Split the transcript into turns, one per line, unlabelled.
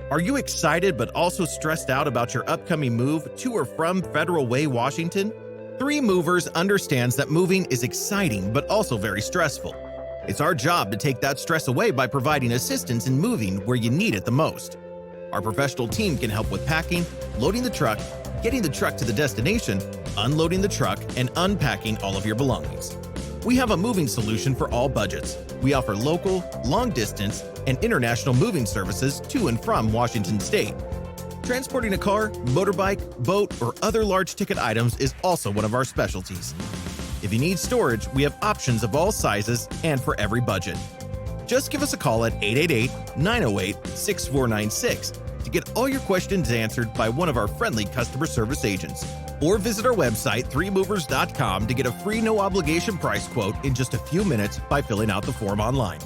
Are you excited but also stressed out about your upcoming move to or from Federal Way, Washington? Three Movers understands that moving is exciting but also very stressful. It's our job to take that stress away by providing assistance in moving where you need it the most. Our professional team can help with packing, loading the truck, getting the truck to the destination, unloading the truck, and unpacking all of your belongings. We have a moving solution for all budgets. We offer local, long-distance, and international moving services to and from Washington State. Transporting a car, motorbike, boat, or other large-ticket items is also one of our specialties. If you need storage, we have options of all sizes and for every budget. Just give us a call at 888-908-6496 to get all your questions answered by one of our friendly customer service agents. Or visit our website, 3movers.com, to get a free no-obligation price quote in just a few minutes by filling out the form online.